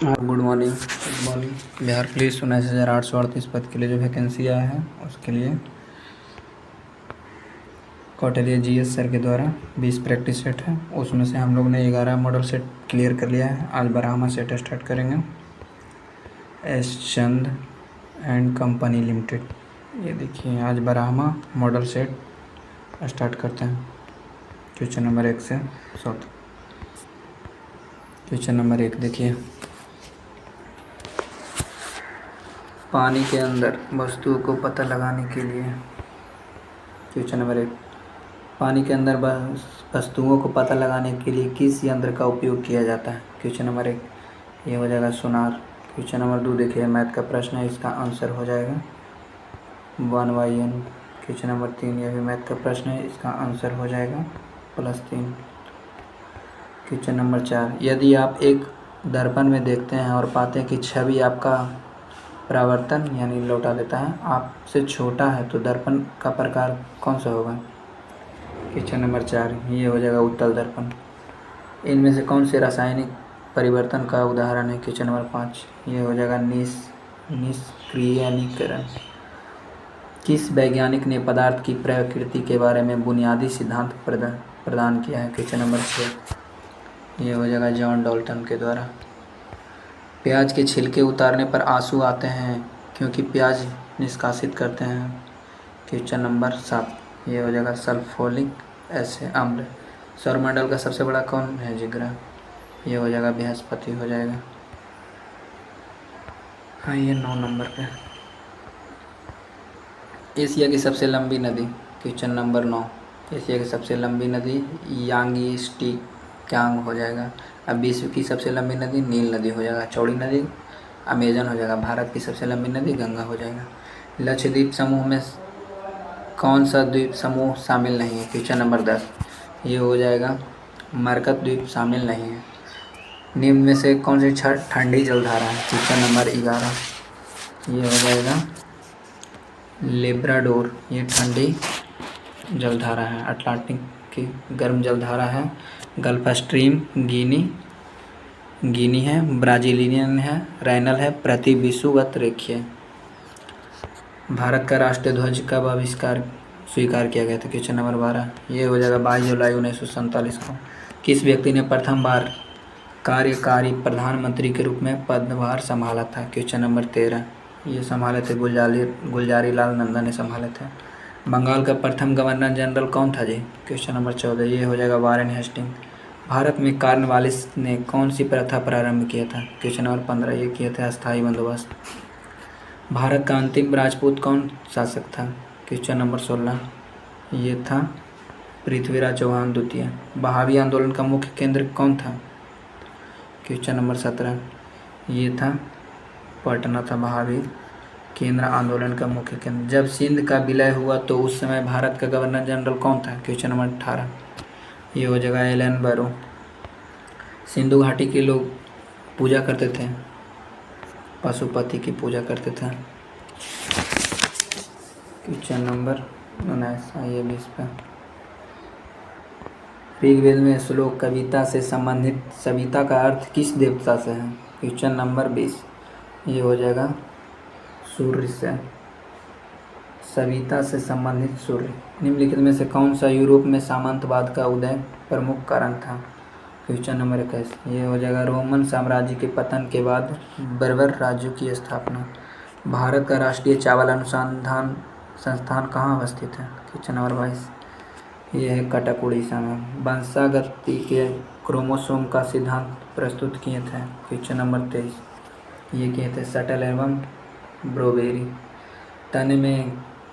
Good morning. Good morning. Bihar police 19,838 पद के लिए जो वैकेंसी आया है उसके लिए कौटिल्य जीएस सर के द्वारा 20 प्रैक्टिस सेट है। उसमें से हम लोग ने 11 मॉडल सेट क्लियर कर लिया है। आज बरहमा सेट स्टार्ट करेंगे। S Chand and company limited. ये देखिए, आज बरहमा मॉडल सेट स्टार्ट करते हैं। क्वेश्चन नंबर 1 से 7। क्वेश्चन नंबर 1 देखिए, पानी के अंदर वस्तुओं को पता लगाने के लिए। क्वेश्चन नंबर 1, पानी के अंदर वस्तुओं को पता लगाने के लिए किस यंत्र का उपयोग किया जाता है? क्वेश्चन नंबर 1 ये हो जाएगा सोनार। क्वेश्चन नंबर 2 देखिए, मैथ का प्रश्न है, इसका आंसर हो जाएगा 1/n। क्वेश्चन नंबर 3 यह भी मैथ का प्रश्न है, इसका आंसर हो जाएगा +3। क्वेश्चन नंबर 4, यदि आप एक दर्पण में देखते हैं और पाते हैं कि छवि आपका परावर्तन यानी लौटा देता है आपसे छोटा है, तो दर्पण का प्रकार कौन सा होगा? क्वेश्चन नंबर 4 ये हो जाएगा उत्तल दर्पण। इनमें से कौन से रासायनिक परिवर्तन का उदाहरण है? क्वेश्चन नंबर 5 ये हो जाएगा निष्क्रियनीकरण। किस वैज्ञानिक ने पदार्थ की प्रकृति के बारे में बुनियादी सिद्धांत प्रदान किया है? क्वेश्चन नंबर 6 ये हो जाएगा जॉन डाल्टन के द्वारा। प्याज के छिलके उतारने पर आंसू आते हैं क्योंकि प्याज निष्कासित करते हैं। क्वेश्चन नंबर 7 ये हो जाएगा सल्फ्यूरिक एसिड अम्ल। सौरमंडल का सबसे बड़ा कौन है ग्रह? ये हो जाएगा बृहस्पति हो जाएगा। हाँ, ये 9 नंबर पे। एशिया की सबसे लंबी नदी। क्वेश्चन नंबर 9 एशिया की सबसे लंबी नदी यांगस्टिक्यांग हो जाएगा। अब विश्व की सबसे लंबी नदी नील नदी हो जाएगा। चौड़ी नदी अमेजन हो जाएगा। भारत की सबसे लंबी नदी गंगा हो जाएगा। लक्षद्वीप समूह में कौन सा द्वीप समूह शामिल नहीं है? क्वेश्चन नंबर 10 ये हो जाएगा मरकत द्वीप शामिल नहीं है। निम्न में से कौन सी ठंडी जलधारा है? क्वेश्चन नंबर 11 ये हो जाएगा लेब्राडोर। ये ठंडी जलधारा है। अटलांटिक की गर्म जलधारा है। गल्फ स्ट्रीम गिनी है। ब्राजीलियन है। रैनल है। प्रति विषुवत रेखीय। भारत का राष्ट्रीय ध्वज कब स्वीकार किया गया था? क्वेश्चन नंबर 12 ये हो जाएगा 22 जुलाई 1947 को। किस व्यक्ति ने प्रथम बार कार्यकारी प्रधानमंत्री के रूप में पदभार संभाला था? क्वेश्चन नंबर 13 ये संभाले थे गुलजारी लाल नंदा ने संभाले थे। बंगाल का प्रथम गवर्नर जनरल कौन था जी? क्वेश्चन नंबर 14 ये हो जाएगा वारेन हेस्टिंग। भारत में कॉर्नवालिस ने कौन सी प्रथा प्रारंभ किया था? क्वेश्चन नंबर 15 ये किया था अस्थायी बंदोबस्त। भारत का अंतिम राजपूत कौन शासक था? क्वेश्चन नंबर 16 ये था पृथ्वीराज चौहान द्वितीय। बहावी आंदोलन का मुख्य केंद्र कौन था? क्वेश्चन नंबर 17 ये था पटना था बहावी केंद्र आंदोलन का मुख्य केंद्र। जब सिंध का विलय हुआ तो उस समय भारत का गवर्नर जनरल कौन था? क्वेश्चन नंबर 18 ये हो जाएगा एलन बरो। सिंधु घाटी के लोग पूजा करते थे, पशुपति की पूजा करते थे। क्वेश्चन नंबर 19 आइए 20 पे। ऋग्वेद में श्लोक कविता से संबंधित सविता का अर्थ किस देवता से है? क्वेश्चन नंबर 20 ये हो जाएगा सूर्य से। सविता से संबंधित सूर्य। निम्नलिखित में से कौन सा यूरोप में सामंतवाद का उदय प्रमुख कारण था? क्वेश्चन नंबर 21 ये हो जाएगा रोमन साम्राज्य के पतन के बाद बर्बर राज्यों की स्थापना। भारत का राष्ट्रीय चावल अनुसंधान संस्थान कहाँ अवस्थित है? क्वेश्चन नंबर 22 ये है कटक उड़ीसा में। वंशागति के क्रोमोसोम का सिद्धांत प्रस्तुत किए थे? क्वेश्चन नंबर 23 ये किए थे सटल एवं ब्रोबेरी। तने में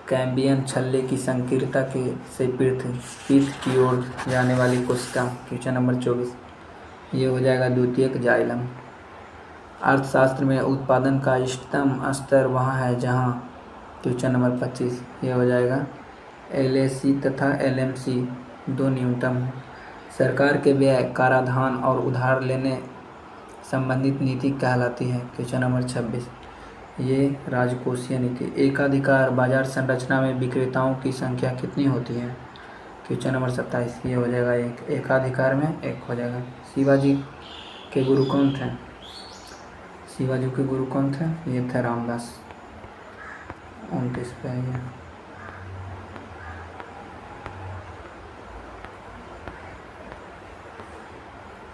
कैम्बियन छल्ले की संकीर्णता से पीठ की ओर जाने वाली कोशिका। क्वेश्चन नंबर 24 ये हो जाएगा द्वितीयक जाइलम। अर्थशास्त्र में उत्पादन का इष्टतम स्तर वहाँ है जहाँ। क्वेश्चन नंबर 25 ये हो जाएगा LAC तथा LMC दो न्यूनतम है। सरकार के व्यय कराधान और उधार लेने संबंधित नीति कहलाती है? क्वेश्चन नंबर 26 ये राजकोषीय नीति। एकाधिकार बाजार संरचना में विक्रेताओं की संख्या कितनी होती है? क्वेश्चन नंबर 27 ये हो जाएगा एक। एकाधिकार में एक हो जाएगा। शिवाजी के गुरु कौन थे? शिवाजी के गुरु कौन थे? ये थे रामदास। 29 पे है ये।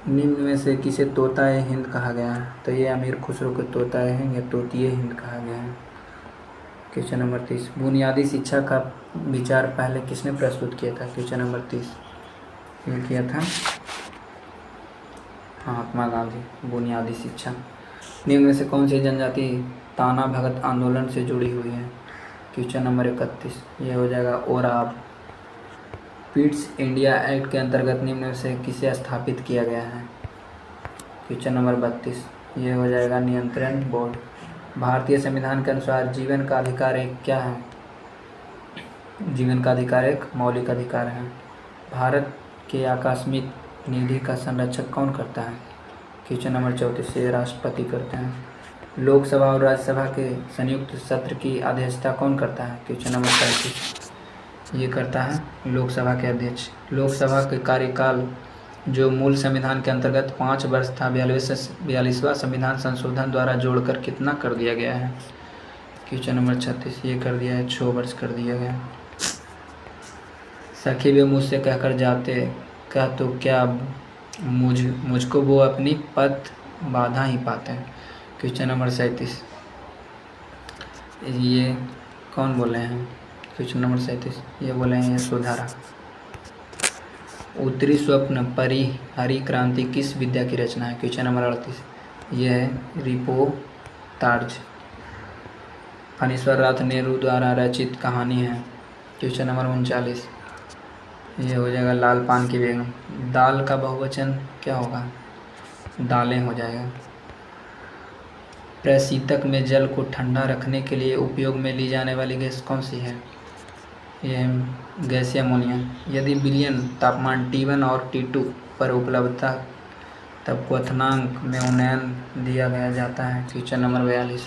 निम्न में से किसे तोताए हिंद कहा गया है? तो ये अमीर खुसरो को तोताए हिंद या तोतिए हिंद कहा गया है। क्वेश्चन नंबर 30, बुनियादी शिक्षा का विचार पहले किसने प्रस्तुत किया था? क्वेश्चन नंबर 30 ये किया था महात्मा गांधी। बुनियादी शिक्षा। निम्न में से कौन सी जनजाति ताना भगत आंदोलन से जुड़ी हुई है? क्वेश्चन नंबर 31 ये हो जाएगा ओराव। पिट्स इंडिया एक्ट के अंतर्गत निम्न में से किसे स्थापित किया गया है? क्वेश्चन नंबर 32 ये हो जाएगा नियंत्रण बोर्ड। भारतीय संविधान के अनुसार जीवन का अधिकार एक क्या है? जीवन का अधिकार एक मौलिक अधिकार है। भारत के आकस्मिक निधि का संरक्षण कौन करता है? क्वेश्चन नंबर 34 ये राष्ट्रपति करते हैं। लोकसभा और राज्यसभा के संयुक्त सत्र की अध्यक्षता कौन करता है? क्वेश्चन नंबर 35 ये करता है लोकसभा के अध्यक्ष। लोकसभा के कार्यकाल जो मूल संविधान के अंतर्गत 5 वर्ष था 42वां संविधान संशोधन द्वारा जोड़कर कितना कर दिया गया है? क्वेश्चन नंबर 36 ये कर दिया है 6 वर्ष कर दिया गया। सखी वे मुझसे कहकर जाते कह तो क्या मुझको वो अपनी पथ बाधा ही पाते हैं। क्वेश्चन नंबर 37 ये कौन बोले हैं? क्वेश्चन नंबर 37 ये बोले हैं सुधारा। उत्तरी स्वप्न परी हरी क्रांति किस विद्या की रचना है? क्वेश्चन नंबर 38 ये है रिपोर्टाज। फणीश्वर नाथ नेहरू द्वारा रचित कहानी है। क्वेश्चन नंबर 39 ये हो जाएगा लाल पान की बेगम। दाल का बहुवचन क्या होगा? दालें हो जाएगा। प्रशीतक में जल को ठंडा रखने के लिए उपयोग में ली जाने वाली गैस कौन सी है? यह गैसीय अमोनिया। यदि विलयन तापमान T1 और T2 पर उपलब्धता तब क्वथनांक में उन्नयन दिया गया जाता है। क्वेश्चन नंबर 42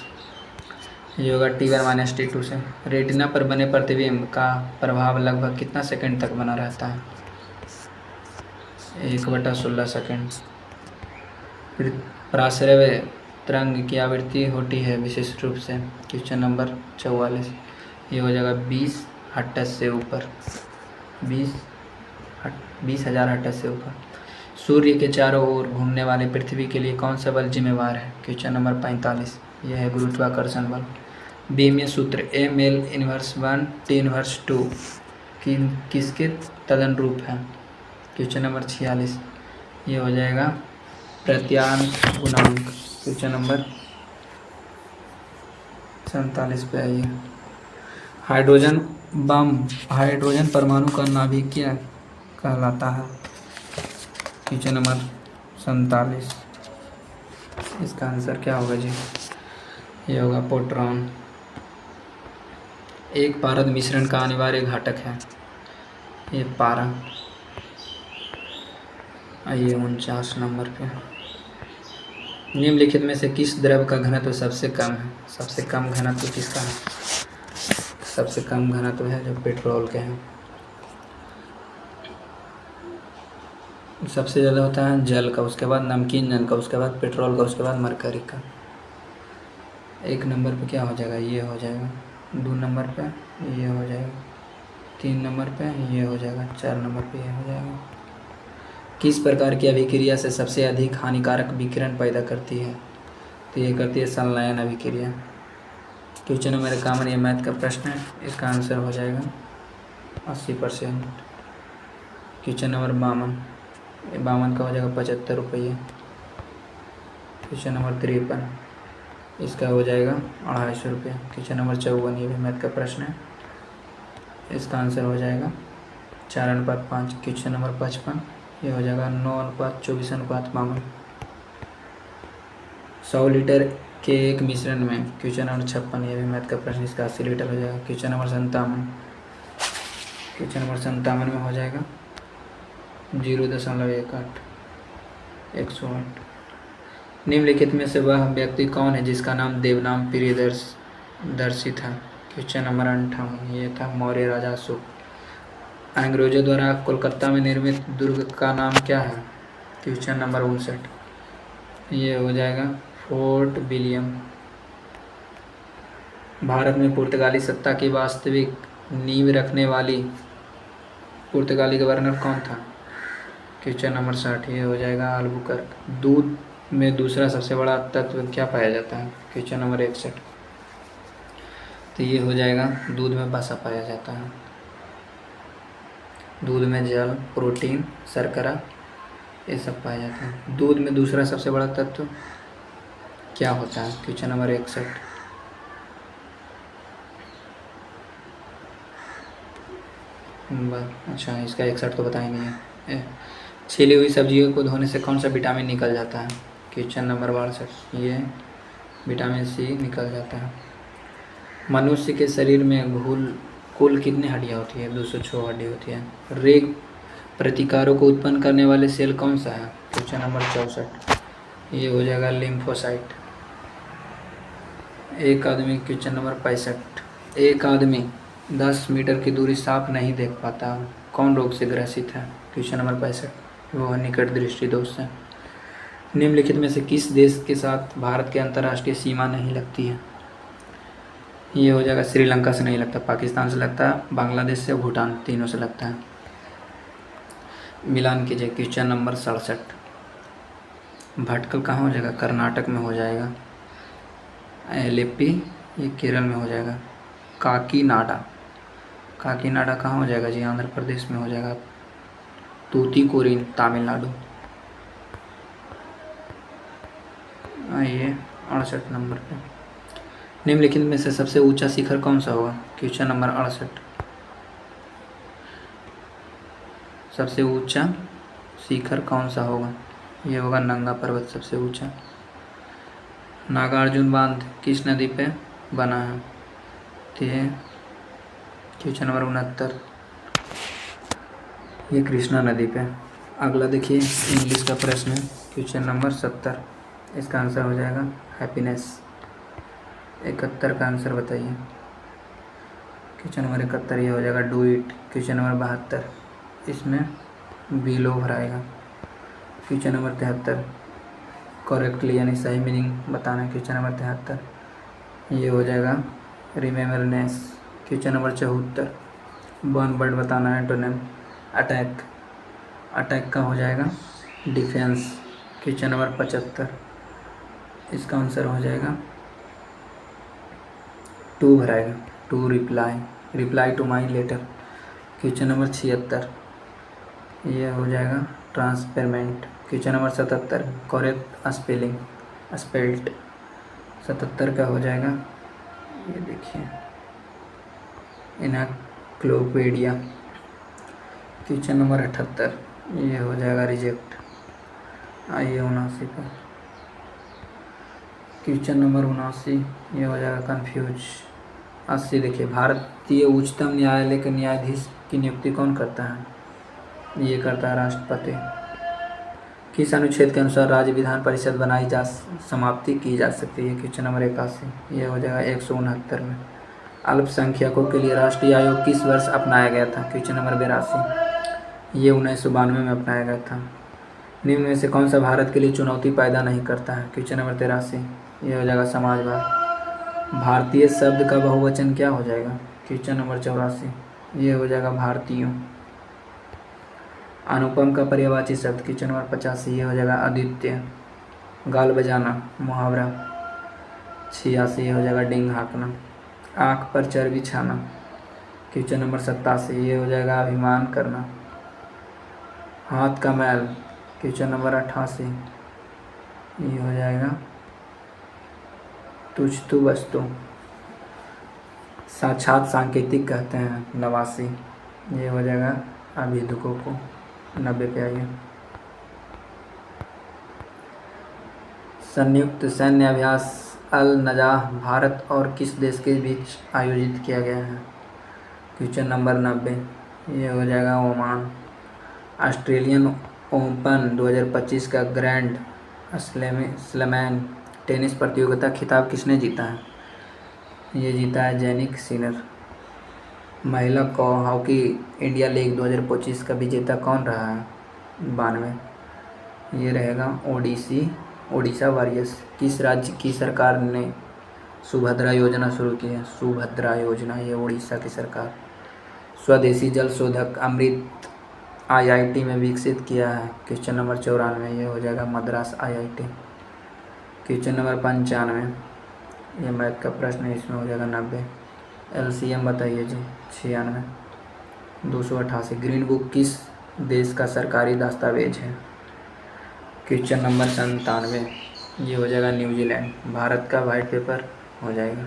ये होगा T1 माइनस T2 से। रेटिना पर बने प्रतिबिंब का प्रभाव लगभग कितना सेकंड तक बना रहता है? 1/16 सेकंड। प्राश्रव्य तरंग की आवृत्ति होती है विशेष रूप से। क्वेश्चन नंबर 44 ये हो जाएगा 20 हर्ट्ज से ऊपर। 20,000 हर्ट्ज से ऊपर। सूर्य के चारों ओर घूमने वाले पृथ्वी के लिए कौन सा बल जिम्मेवार है? क्वेश्चन नंबर 45 यह है गुरुत्वाकर्षण बल। बीमीय सूत्र ml इनवर्स 1 T इनवर्स 2 किसके तदनुरूप है? क्वेश्चन नंबर 46 ये हो जाएगा प्रत्यान्क गुणांक। क्वेश्चन नंबर 47 पे आइए। हाइड्रोजन परमाणु का नाभिक क्या कहलाता है? क्वेश्चन नंबर 47 इसका आंसर क्या होगा जी? ये होगा प्रोटॉन। एक पारद मिश्रण का अनिवार्य घटक है ये पारा। आइए 49 नंबर पे। निम्नलिखित में से किस द्रव का घनत्व सबसे कम है? सबसे कम घनत्व किसका है? सबसे कम घनत्व है जो पेट्रोल के हैं। सबसे ज़्यादा होता है जल का, उसके बाद नमकीन जल का, उसके बाद पेट्रोल का, उसके बाद मरकरी का। 1 नंबर पे क्या हो जाएगा? ये हो जाएगा। 2 नंबर पे ये हो जाएगा। 3 नंबर पे ये हो जाएगा। 4 नंबर पे ये हो जाएगा। किस प्रकार की अभिक्रिया से सबसे अधिक हानिकारक विकिरण पैदा करती है? तो ये करती है संलयन अभिक्रिया। क्वेश्चन नंबर 51 ये मैथ का प्रश्न है, इसका आंसर हो जाएगा 80%। क्वेश्चन नंबर 52 का हो जाएगा 75 रुपये। क्वेश्चन नंबर 53 इसका हो जाएगा 250 रुपये। क्वेश्चन नंबर 54 ये भी मैथ का प्रश्न है, इसका आंसर हो जाएगा 4:5। क्वेश्चन नंबर 55 ये हो जाएगा 9:24:52। 100 लीटर के एक मिश्रण में। क्वेश्चन नंबर 56 ये भी मैथ का प्रश्न, इसका 80 लीटर हो जाएगा। क्वेश्चन नंबर 57 में हो जाएगा 0.18 108। निम्नलिखित में से वह व्यक्ति कौन है जिसका नाम देवनाम प्रियदर्शी था? क्वेश्चन नंबर 58 ये था मौर्य राजा अशोक। अंग्रेजों द्वारा कोलकाता में निर्मित दुर्ग का नाम क्या है? क्वेश्चन नंबर 59 ये हो जाएगा फोर्ट विलियम। भारत में पुर्तगाली सत्ता की वास्तविक नींव रखने वाली पुर्तगाली गवर्नर कौन था? क्वेश्चन नंबर 60 ये हो जाएगा अल्बुकर्क। दूध में दूसरा सबसे बड़ा तत्व क्या पाया जाता है? क्वेश्चन नंबर 61 तो ये हो जाएगा दूध में वसा पाया जाता है। दूध में जल, प्रोटीन, शर्करा ये सब पाया जाता है। दूध में दूसरा सबसे बड़ा तत्व क्या होता है? क्वेश्चन नंबर 61 अच्छा इसका 61 तो बताएंगे। छीली हुई सब्जियों को धोने से कौन सा विटामिन निकल जाता है? क्वेश्चन नंबर 62 ये विटामिन सी निकल जाता है। मनुष्य के शरीर में कुल कितनी हड्डियाँ होती है? 206 हड्डी होती है। रेग प्रतिकारों को उत्पन्न करने वाले सेल कौन सा है? क्वेश्चन नंबर 64 ये हो जाएगा लिम्फोसाइट। एक आदमी क्वेश्चन नंबर 65 एक आदमी 10 मीटर की दूरी साफ नहीं देख पाता, कौन रोग से ग्रसित है? क्वेश्चन नंबर 65 वो है निकट दृष्टि दोष से। निम्नलिखित में से किस देश के साथ भारत की अंतर्राष्ट्रीय सीमा नहीं लगती है? ये हो जाएगा श्रीलंका से नहीं लगता, पाकिस्तान से लगता है, बांग्लादेश से, भूटान, तीनों से लगता है। मिलान कीजिए। क्वेश्चन नंबर 67 भटकल कहाँ हो जाएगा? कर्नाटक में हो जाएगा। एलेप्पी ये केरल में हो जाएगा। काकीनाडा काकीनाडा कहाँ हो जाएगा जी? आंध्र प्रदेश में हो जाएगा। तूतीकोरिन तमिलनाडु। आइए 68 नंबर पे निम्नलिखित में से सबसे ऊंचा शिखर कौन सा होगा? क्वेश्चन नंबर 68 सबसे ऊंचा शिखर कौन सा होगा? ये होगा नंगा पर्वत सबसे ऊंचा। नागार्जुन बांध किस नदी पे बना है? तो ये क्वेश्चन नंबर 69 ये कृष्णा नदी पे। अगला देखिए इंग्लिश का प्रश्न है क्वेश्चन नंबर 70 इसका आंसर हो जाएगा हैप्पीनेस। 71 का आंसर बताइए। क्वेश्चन नंबर 71 ये हो जाएगा डू इट। क्वेश्चन नंबर 72 इसमें बिलो भराएगा। क्वेश्चन नंबर 73 करेक्टली यानी सही मीनिंग बताना है। क्वेश्चन नंबर 73 ये हो जाएगा रिमेम्बरनेस। क्वेश्चन नंबर 74 वन वर्ड बताना है एंटोनिम अटैक। अटैक का हो जाएगा डिफेंस। क्वेश्चन नंबर 75 इसका आंसर हो जाएगा टू भराएगा, to reply, reply to my letter. Question number 76 ये हो जाएगा transparent. Question number 77 correct spelling spelt. 77 का हो जाएगा ये देखिए इनक्लोपीडिया। क्वेश्चन नंबर 78 ये हो जाएगा रिजेक्ट। आइए 79 पर। क्वेश्चन नंबर 79 ये हो जाएगा कन्फ्यूज। 80 देखिए भारतीय उच्चतम न्यायालय के न्यायाधीश की नियुक्ति कौन करता है? ये करता है राष्ट्रपति। किस अनुच्छेद के अनुसार राज्य विधान परिषद समाप्ति की जा सकती है? क्वेश्चन नंबर 81 ये हो जाएगा 169 में। अल्पसंख्यकों के लिए राष्ट्रीय आयोग किस वर्ष अपनाया गया था? क्वेश्चन नंबर 82 ये 1992 में अपनाया गया था। निम्न में से कौन सा भारत के लिए चुनौती पैदा नहीं करता है? क्वेश्चन नंबर 83 ये हो जाएगा समाजवाद। भारतीय शब्द का बहुवचन क्या हो जाएगा? क्वेश्चन नंबर 84 ये हो जाएगा भारतीयों। अनुपम का पर्यायवाची शब्द क्वेश्चन नंबर 85 ये हो जाएगा आदित्य। गाल बजाना मुहावरा 86 ये हो जाएगा डिंग हाँकना। आँख पर चर्बी छाना क्वेश्चन नंबर 87 ये हो जाएगा अभिमान करना। हाथ का मैल क्वेश्चन नंबर 88 ये हो जाएगा तुझ तू वस्तु। साक्षात सांकेतिक कहते हैं 89 ये हो जाएगा अभिधुकों को। 90 पे आइए। संयुक्त सैन्य अभ्यास अल नजाह भारत और किस देश के बीच आयोजित किया गया है? क्वेश्चन नंबर 90 ये हो जाएगा ओमान। ऑस्ट्रेलियन ओपन 2025 का ग्रैंड स्लैम टेनिस प्रतियोगिता खिताब किसने जीता है? ये जीता है जैनिक सिनर। महिला हॉकी इंडिया लीग 2025 का विजेता कौन रहा है? 92 ये रहेगा ओडीसी उड़ीसा वारियर्स। किस राज्य की सरकार ने सुभद्रा योजना शुरू की है? सुभद्रा योजना, ये उड़ीसा की सरकार। स्वदेशी जल शोधक अमृत IIT में विकसित किया है? क्वेश्चन नंबर 94, ये हो जाएगा मद्रास IIT। क्वेश्चन नंबर 95, ये मैथ का प्रश्न है, इसमें हो जाएगा 90। LCM बताइए जी। 96, 288। ग्रीन बुक किस देश का सरकारी दस्तावेज है? क्वेश्चन नंबर 97, ये हो जाएगा न्यूजीलैंड। भारत का वाइट पेपर हो जाएगा।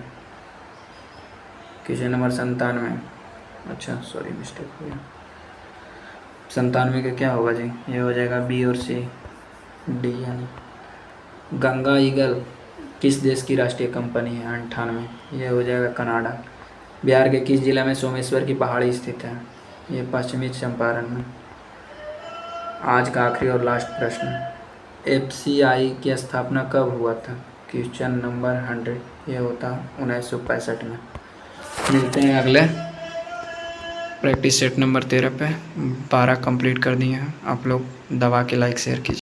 क्वेश्चन नंबर 97, अच्छा सॉरी मिस्टेक हो गया। 97 का क्या होगा जी? ये हो जाएगा B और C, D यानी। गंगा ईगल किस देश की राष्ट्रीय कंपनी है? 98, ये हो जाएगा कनाडा। बिहार के किस जिला में सोमेश्वर की पहाड़ी स्थित है? ये पश्चिमी चंपारण में। आज का आखिरी और लास्ट प्रश्न, FCI की स्थापना कब हुआ था? क्वेश्चन नंबर 100, ये होता 1965 में। मिलते हैं अगले प्रैक्टिस सेट नंबर 13 पे। 12 कंप्लीट कर दिए हैं आप लोग। दबा के लाइक शेयर कीजिए।